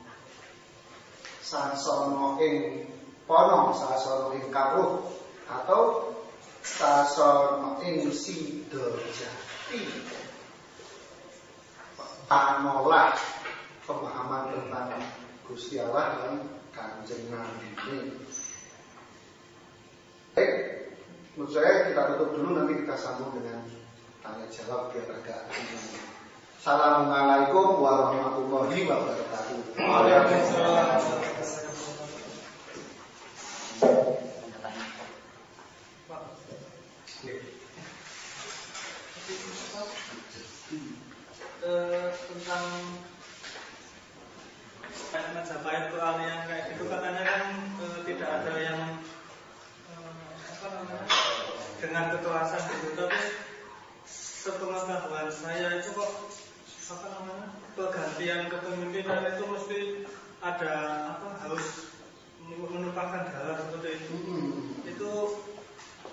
Sasono ing pono, sasono ing kawruh atau sasono ing sidojati. Panolah pemahaman tentang Gusti Allah dan Kanjeng Nabi ini. Menurut saya kita tutup dulu, nanti kita sambung dengan tanya jawab biar agak ini. Assalamualaikum warahmatullahi wabarakatuh. Waalaikumsalam. Tentang Majapahit soal yang kayak gitu katanya kan tidak ada yang dengan kekerasan gitu, tapi sepengetahuan saya itu kok pergantian kepemimpinan itu mesti ada harus menumpahkan darah seperti itu. Itu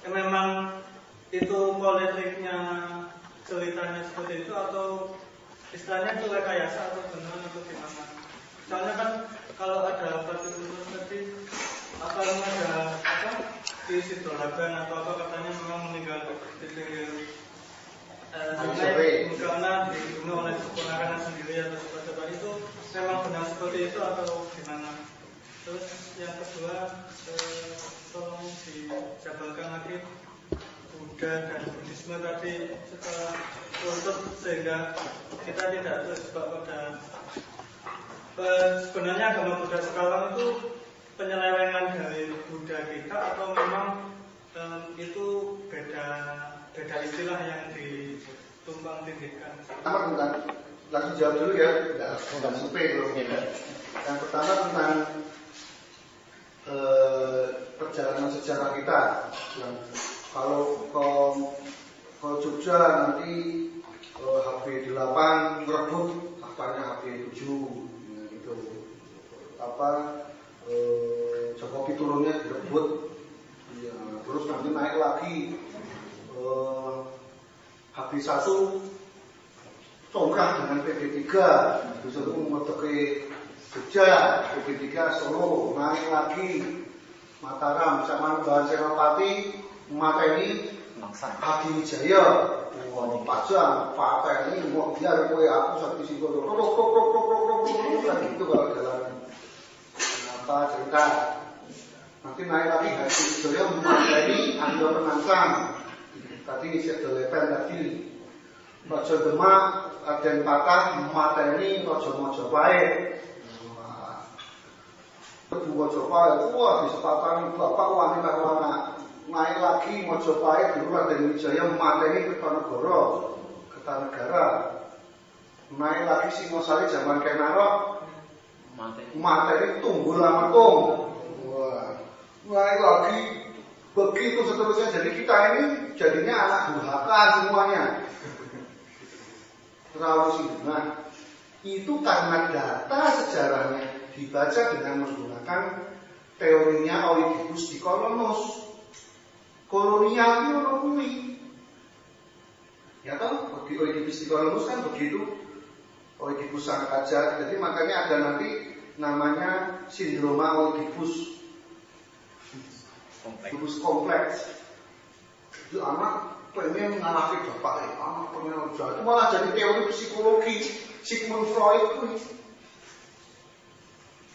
memang itu politiknya, ceritanya seperti itu atau istilahnya itu rekayasa atau benar atau gimana? Soalnya kan kalau ada partitur tadi ada di Sidoarjo atau katanya memang meninggal di pinggir sungai karena dibunuh oleh keponakan sendiri atau seperti itu. Memang benar seperti itu atau gimana? Terus yang kedua, tolong dijabarkan lagi Buddha dan Buddhisme tadi setelah runtuh sehingga kita tidak terjebak pada sebenarnya agama Buddha sekarang itu penyelewengan dari Buddha kita atau memang itu beda istilah yang ditumpang tinggikan? Langsung jawab dulu ya, tidak supaya dulu. Yang pertama tentang perjalanan sejarah kita. Kalau ke Jogja nanti HB8 merebut apanya HB7 gitu. Jokowi turunnya direbut, ya, terus nanti naik lagi HB1 congkak dengan PB3, bisa memotokkan Jogja, PB3 Solo, naik lagi Mataram, sama Bahan Senopati, mateni Hadi Wijaya, pajang, pateni, mau biar kue aku sakti singkong, gitu kalau jalan cerita. Nanti naik lagi Hadi Wijaya mateni Ando Penangsang. Tadi saya lepen tadi. Raja Demak Aden Patah mateni Raja Majapahit. Kedua Majapahit, wah disepakati bapak wanita karo anak. naik lagi Mojopahit dulu Raden Wijaya mateni Kertanegara. Naik lagi Singosari zaman Kenarok mateni Tunggul Ametung. Wah, naik lagi begitu seterusnya. Jadi kita ini jadinya anak durhaka semuanya. Terlalu sibuk. Nah, itu karena data sejarahnya dibaca dengan menggunakan teorinya Oedipus Diccolonus. Kolonial itu orang kuwi. Ya toh, bagi Oedipus Diccolonus kan begitu. Oedipus sang kajar. Jadi makanya ada nanti namanya sindroma Oedipus. Oedipus kompleks. Itu anak pengen mengalami bapak anak pengen usaha. Itu malah jadi teori psikologi Sigmund Freud kuwi.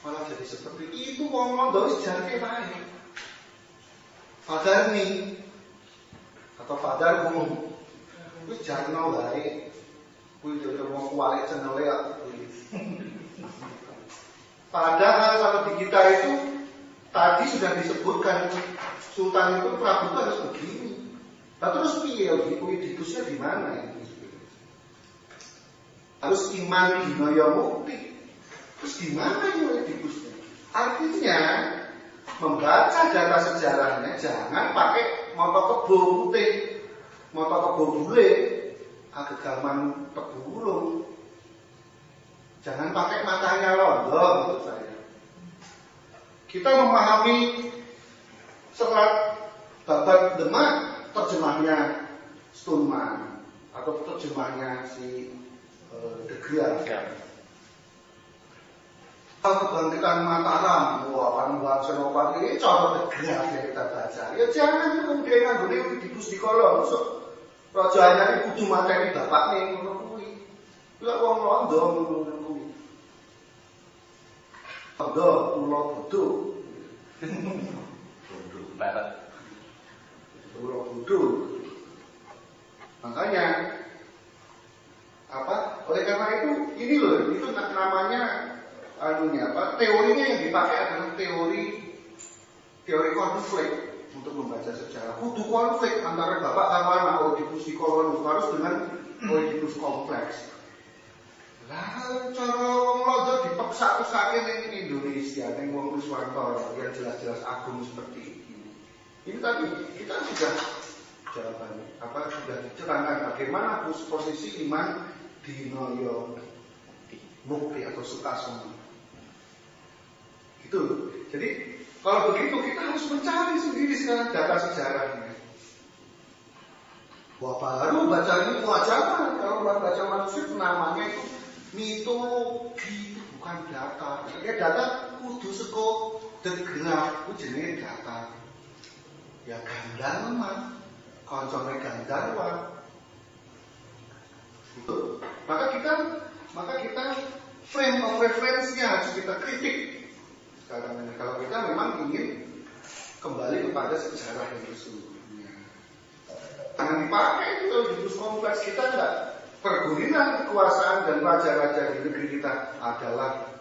Malah jadi seperti itu wong wis jarke wae. Padahal nih atau padahal gunung wis jarno wae. Kuwi dhewe wong kuwale cenele ya. Padahal kalau di kita itu tadi sudah disebutkan Sultan itu Prabu itu harus begini. Nah, terus piye Oedipusnya di mana ini? Harus iman dinoyo mukti. Terus di mana ini Oedipusnya? Artinya membaca data sejarahnya jangan pakai moto kebo putih, moto kebo bule, agegaman tebu ulung. Jangan pakai matanya londo menurut saya. Kita memahami serat Babat Demak terjemahnya Sturman atau terjemahnya si De Graaf. Kebangkitan Mataram, wah Panembahan Senopati ini contoh De Graaf yang kita baca. Ya jangan kemudian nganggone Oedipus Diccolonus. Raja anyar iki kudu mateni bapakne ngono kuwi. Lha wong londo ngono kuwi. Londo pulau Budo. Bodoh barat. Pulau Budo. Makanya apa? Oleh karena itu ini loh, itu namanya teorinya yang dipakai adalah teori konflik untuk membaca sejarah. Kudu konflik antara bapak sama anak Oedipus Diccolonus harus dengan Oedipus kompleks. Lah cara wong londo dipeksa-peksake ning Indonesia, ning wong Nuswantara yang jelas-jelas agung seperti ini. Ini tadi kita sudah jawabannya sudah diterangkan bagaimana posisi iman dinoyo mukti atau Sutasoma. Gitu. Jadi kalau begitu kita harus mencari sendiri sekarang data sejarahnya. Wah baru baca ini kewajaran. Kalau baca manuskrip namanya itu mitologi bukan data. Ya data kudu seko De Graaf ku jenenge data. Ya Gandharma, koncone Gandharwa. Gitu. Maka kita frame of reference-nya harus kita kritik. Sekarang ini kalau kita memang ingin kembali kepada sejarah yang sesungguhnya. Jangan dipakai itu Oedipus kompleks. Kita enggak pergurinan kekuasaan dan raja-raja di negeri kita adalah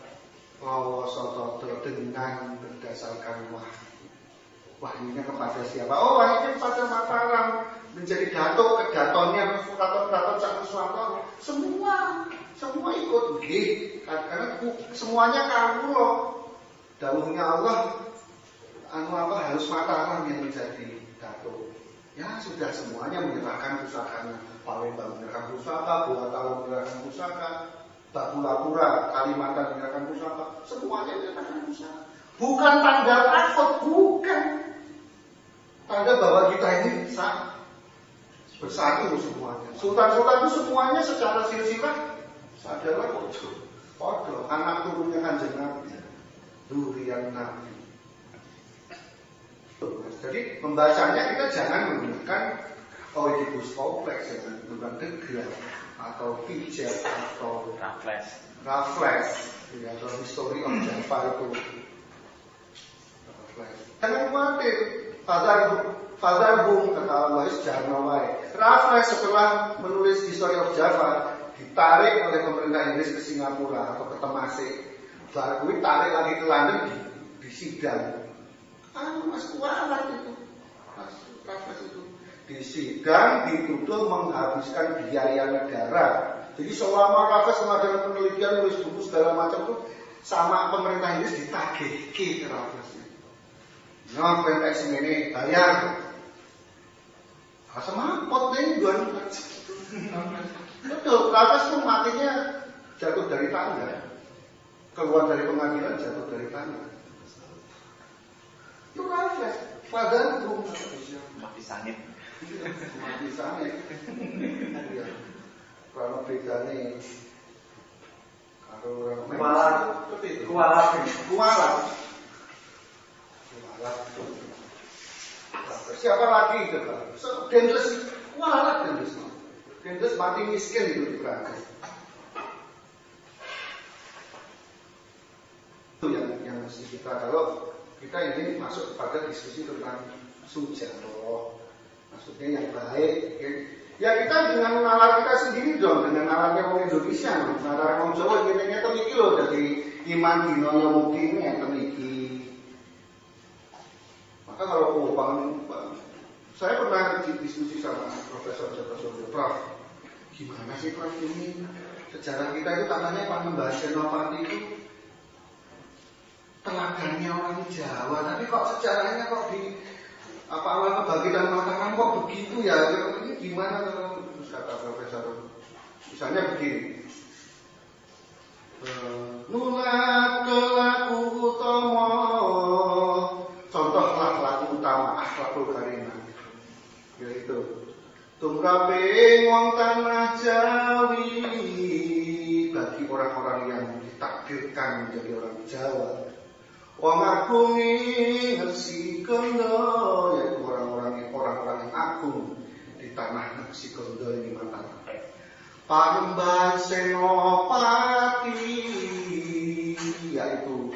Wawosoto dengan berdasarkan wahyu. Wahyunya kepada siapa? Oh, wahyunya kepada Mataram. Menjadi datuk, kedatonnya keraton-keraton sak Nuswantara. Semua ikut nggih. Karena semuanya kawula. Dawuhnya Allah harus Mataram yang menjadi datuk. Ya sudah semuanya menyerahkan pusakanya. Palembang menyerahkan pusaka, Gorontalo menyerahkan pusaka, Tapulapura, Kalimantan menyerahkan pusaka, semuanya menyerahkan pusaka. Bukan tanda takut, bukan. Tanda bahwa kita ini bersatu semuanya. Sultan-sultan itu semuanya secara silsilah adalah podo, anak turunnya Kanjeng Nabi, durian Nabi. Jadi membacanya kita jangan menggunakan Oedipus kompleks, menggunakan De Graaf atau Piaget atau Raffles, ya, atau History of Java itu. Jangan khawatir, Father Bung kata Allah jarno wae. Raffles setelah menulis History of Java ditarik oleh pemerintah Inggris ke Singapura atau ke Temasek. Baru tarik lagi ke London di sidang. Mas kualat itu. Raffles itu di sidang dituduh menghabiskan biaya negara. Jadi selama Raffles mengadakan penelitian, nulis buku segala macam itu sama pemerintah Inggris ditagih ke Raffles. Nah, pentek semene bayar. Asal mampot nih jual. Betul, Raffles pun matinya jatuh dari tangga. Keluar dari pengadilan jatuh dari tangga. Itu Raffles. Padahal belum mati sangit. Mati sangit. Ya. Kalau bedanya kalau orang kualat. Siapa lagi itu? Dendles kualat Dendles. Dendles mati miskin itu di Prancis. Itu yang mesti kita kalau kita ini masuk pada diskusi tentang Sujarto, maksudnya yang baik. Ya kita dengan nalar kita sendiri dong, dengan nalarnya orang Indonesia, nalar orang Jawa ini temiki loh dari iman dinonya mungkin yang temiki. Maka kalau saya pernah diskusi sama Profesor Prof. Gimana sih Prof ini sejarah kita itu katanya Panembahan Senopati itu teladannya orang Jawa, tapi kok sejarahnya kok di awal kebangkitan Mataram kok begitu ya? Ini gimana terus kata Profesor? Misalnya begini. Nulat kelaku utama. Contohlah laku utama akhlakul karimah. Yaitu tumrape wong tanah Jawi bagi orang-orang yang ditakdirkan menjadi orang Jawa. Wong agungi Ngesi Kondo, yaitu orang-orang yang agung di tanah Ngesi Kondo ini Mataram. Panembahan Senopati, yaitu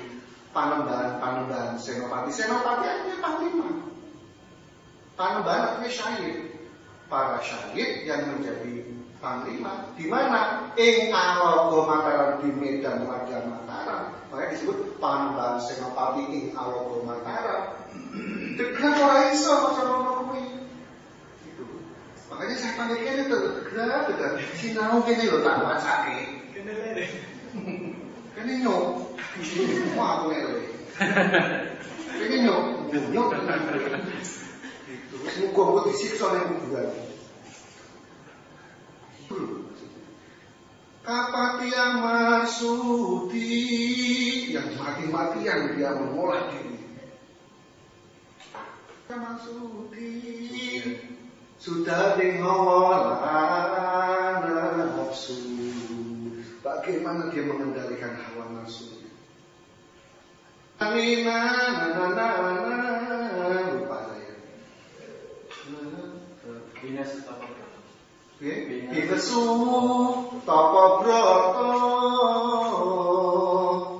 Panembahan Senopati. Senopati artinya panglima. Panembahan artinya syahid. Para syahid yang menjadi panglima di mana? Ing Alogo Mataram di Medan Wajah Mataram. Makanya disebut Panembahan Senopati ing Alogo Mataram. Dekat orang iso sama kuwi. Itu. Makanya saya paniknya itu dekat. Sinau kene lho tak wacake. Kene lere. Kene nyok. Wah aku lere. Kene nyok. Itu wis muga disiksa ning kuburan. Kapatian Masudi yang mati-matian dia mengolah diri. Masudi sudah mengolah nafsu. Bagaimana dia mengendalikan hawa nafsu? Lupa saya. Binesu Tapa Broto.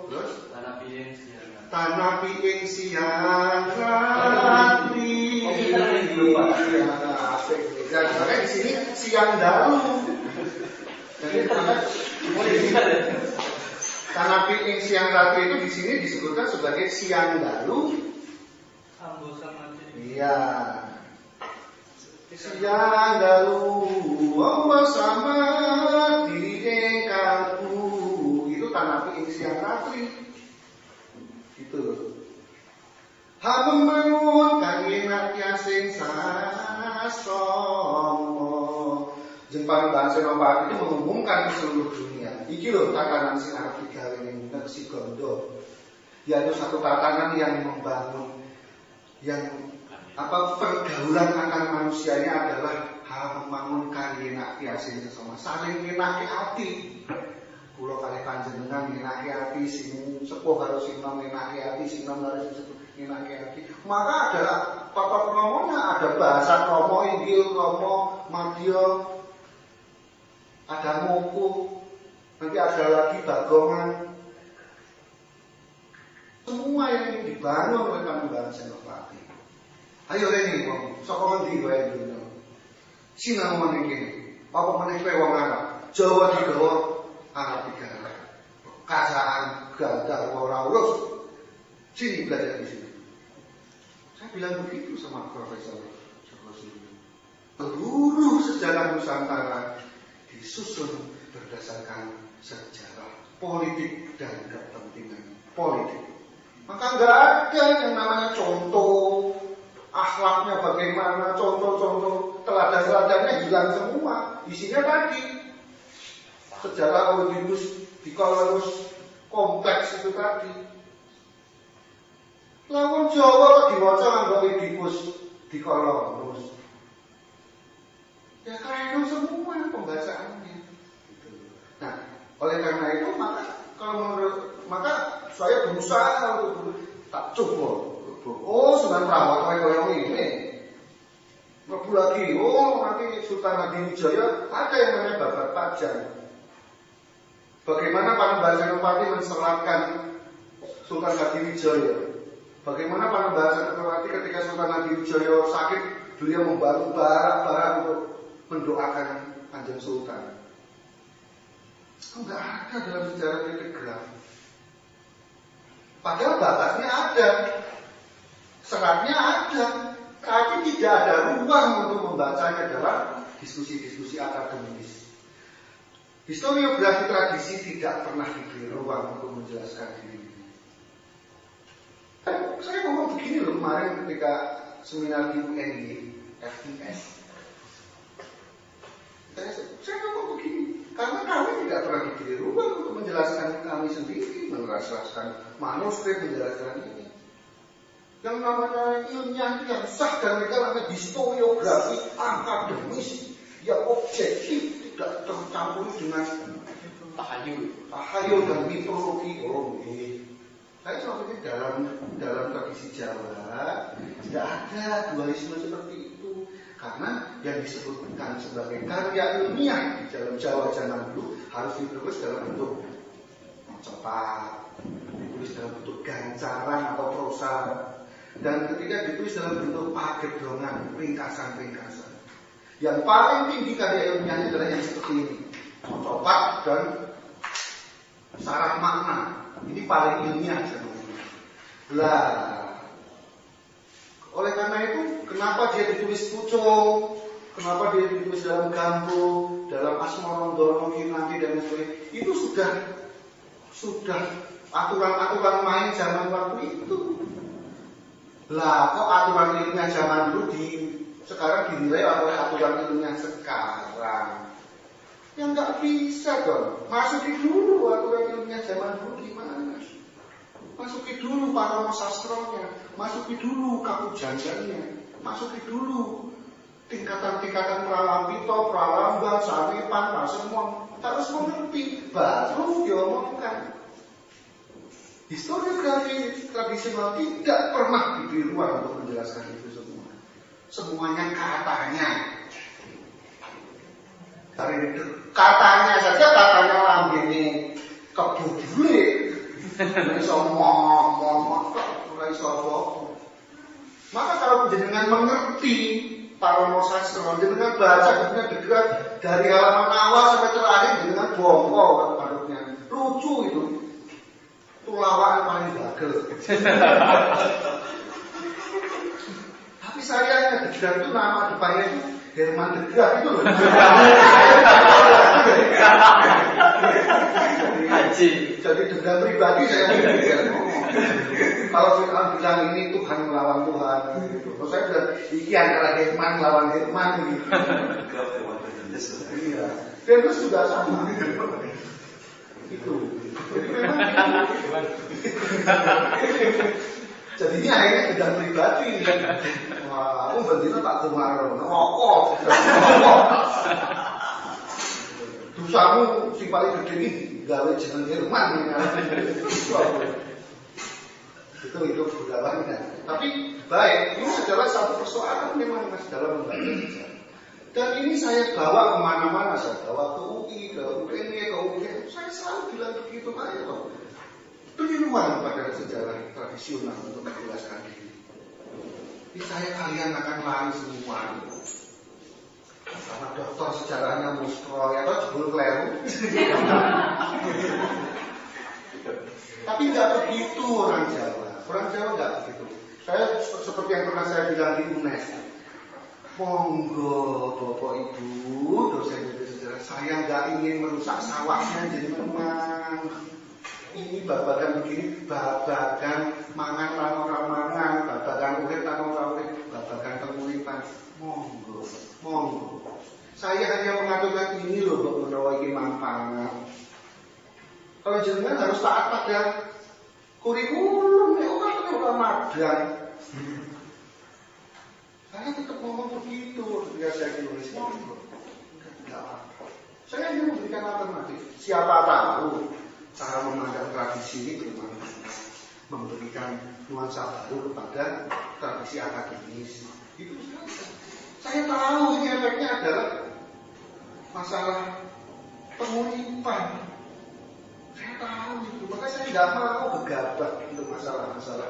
Terus Tanah Piing Siang Ratri. Makanya di sini siang dalu. Jadi Tanah Piing Siang Ratri itu di sini disebutkan sebagai siang dalu. Ambo sama Iya. Siang dalu Allah sama diengkangku. Itu Tanah Piing Siang Ratri. Itu loh. Hamemangun kangenak yasing sasomo. Panembahan Senopati itu mengumumkan ke seluruh dunia. Iki loh tatanan sing arep digawe ning Ngesi Kondo. Yaitu satu tatanan yang membangun yang pergaulan antar manusia ini adalah membangun kangenak yasing sesama saling ngenake ati. Kula kalih panjenengan ngenake ati sing sepuh karo sing nom ngenake ati sing nom karo sing sepuh ngenake ati. Maka ada tokoh kromonya, ada bahasa kromo, inggil kromo, madya, ada muku, nanti ada lagi bagongan. Semua yang ingin dibangun oleh Panembahan Senopati. Ayo Reni, wong, saka ngendi wae dunya. Sinau meneh kene. Apa meneh kowe wong Arab? Jawa digawa Arab digawa. Kasaan gadah ora urus. Sini belajar di sini. Saya bilang begitu sama Profesor Joko Suri. Seluruh sejarah Nusantara disusun berdasarkan sejarah politik dan kepentingan politik. Maka nggak ada yang namanya contoh akhlaknya bagaimana, contoh-contoh teladan-teladannya hilang semua. Isinya tadi sejarah Oedipus Dicalonus kompleks itu tadi. Lawan Jawa diwaca nganggo Oedipus Dicalonus. Ya keren semua pembacaannya. Gitu. Nah, oleh karena itu maka saya berusaha untuk tak cukup. Oh, Sunan Prawata koyo ini. Mlebu lagi, oh nanti Sultan Hadiwijaya ada yang namanya Babat Pajang. Bagaimana Panembahan Senopati menselatkan Sultan Hadiwijaya? Bagaimana Panembahan Senopati ketika Sultan Hadiwijaya sakit, beliau membantu barak-barak untuk mendoakan Kanjeng Sultan. Enggak ada dalam sejarah telegraf. Padahal batasnya ada, seratnya ada, tapi tidak ada ruang untuk membacanya dalam diskusi-diskusi akademis. Historiografi tradisi tidak pernah diberi ruang untuk menjelaskan diri. Saya ngomong begini loh kemarin ketika seminar di UNY, FTS. Saya ngomong begini, karena kami tidak pernah diberi ruang untuk menjelaskan kami sendiri, menjelaskan manuskrip, menjelaskan ini. Yang namanya ilmiah yang sah dan legal namanya historiografi akademis yang objektif, tidak tercampur dengan tahayul dan mitologi. Oh, saya selama ini dalam tradisi Jawa tidak ada dualisme seperti itu, karena yang disebutkan sebagai karya ilmiah di dalam Jawa zaman dulu harus ditulis dalam bentuk cepat, ditulis dalam bentuk gancaran atau prosa, dan ketika ditulis dalam bentuk pagedongan, ringkasan-ringkasan. Yang paling tinggi karya ilmiahnya adalah yang seperti ini, cepat dan syarat makna. Ini paling ilmiah sebenarnya. Lah, oleh karena itu, kenapa dia ditulis pucung, kenapa dia ditulis dalam gambo, dalam Asmarandono, Kinanti dan sebagainya, itu sudah aturan-aturan main zaman waktu itu. Lah, kok aturan ilmiah zaman dulu sekarang dinilai oleh aturan ilmiah sekarang? Ya nggak bisa dong. Masuki dulu aturan ilmiah zaman dulu gimana? Masuki dulu para sastronya, masuki dulu kapujangannya, masuki dulu tingkatan-tingkatan pralambito, pralambang, sawepan, semua harus mengerti, baru diomongkan. Historiografi tradisional tidak pernah diberi ruang untuk menjelaskan itu semua. Semuanya katanya. Dari katanya saja, katanya lambene kebudule. Maka kalau jenengan mengerti Paromo Sastro, jenengan baca bukunya Degrad dari halaman awal sampai terakhir, jenengan bongko menurutnya lucu itu. Lawakan paling bagel. Tapi sayangnya Degrad itu nama depannya itu Herman Degrad itu loh. Jadi dendam pribadi saya ngomong. Kalau Fir'aun bilang ini Tuhan melawan Tuhan gitu. Kalau saya bilang iki antara Herman lawan Herman gitu. Iya. Dan terus juga sama. Itu. Jadi memang jadinya akhirnya dendam pribadi. Wah, aku bendina tak kemarin. Rokok. Dosamu sing paling gede ini gawe jeneng Herman. Itu budayanya. Tapi baik, ini adalah satu persoalan memang Mas dalam membaca sejarah. Dan ini saya bawa kemana-mana, saya bawa ke UI, ke UNY, ke UGM. Saya selalu bilang begitu aja loh. Beri ruang pada sejarah tradisional untuk menjelaskan diri. Ini saya kalian akan lari semua. Karena dokter sejarahnya muskro ya atau jebul kleru. Tapi nggak begitu orang Jawa. Orang Jawa nggak begitu. Saya seperti yang pernah saya bilang di UNES, monggo Bapak Ibu dosen sejarah, saya nggak ingin merusak sawahnya, jadi memang ini babagan begini, babagan mangan orang mangan, babagan urip orang urip, babagan penguripan, monggo, monggo. Saya hanya mengaturkan ini loh Bapak menawa ini mampangan. Kalau jenengan harus taat pada kurikulum, ya orang magang. Saya tetap ngomong begitu ketika saya tulis. Saya ingin memberikan alternatif. Siapa tahu cara memandang tradisi ini bagaimana memberikan nuansa baru kepada tradisi akademis. Itu saja. Saya tahu ini efeknya adalah masalah penguripan. Saya tahu itu, maka saya tidak mau gegabah untuk masalah-masalah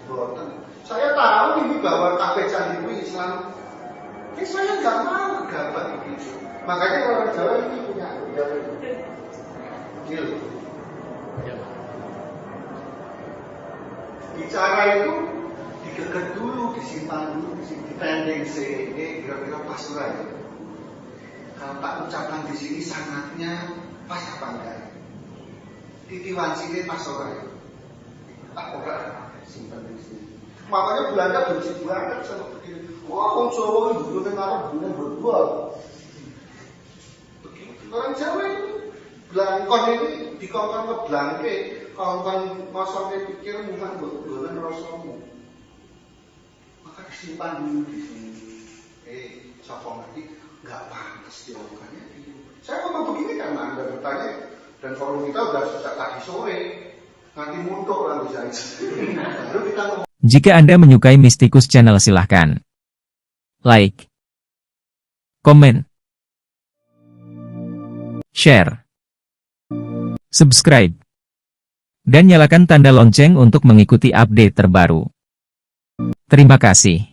boten. Saya tahu ini bahwa kabeh candi itu Islam. Ini saya nggak mau gegabah itu. Makanya orang Jawa ini punya gil. Bicara itu digeget dulu, disimpan dulu, dipending ini kira-kira pas ora ya. Kalau tak ucapkan di sini sangatnya pas apa enggak? Titiwan sini pas ora ya. Ora simpan di sini. Makanya Belanda benci banget sama begini. Wah, orang Jawa itu dulu ngarep bener berdua. Begitu. Orang Jawa itu blangkon ini dikongkon ke blangke, kongkon kosongnya pikir muhan bolen rasamu. Maka disimpan dulu di sini. Sapa ngerti nggak pantas dilakukannya. Saya ngomong begini karena Anda bertanya dan forum kita udah sejak tadi sore. Nanti muntuk lah bisa. Baru kita ngomong. Jika Anda menyukai Mystikus Channel silahkan like, komen, share, subscribe, dan nyalakan tanda lonceng untuk mengikuti update terbaru. Terima kasih.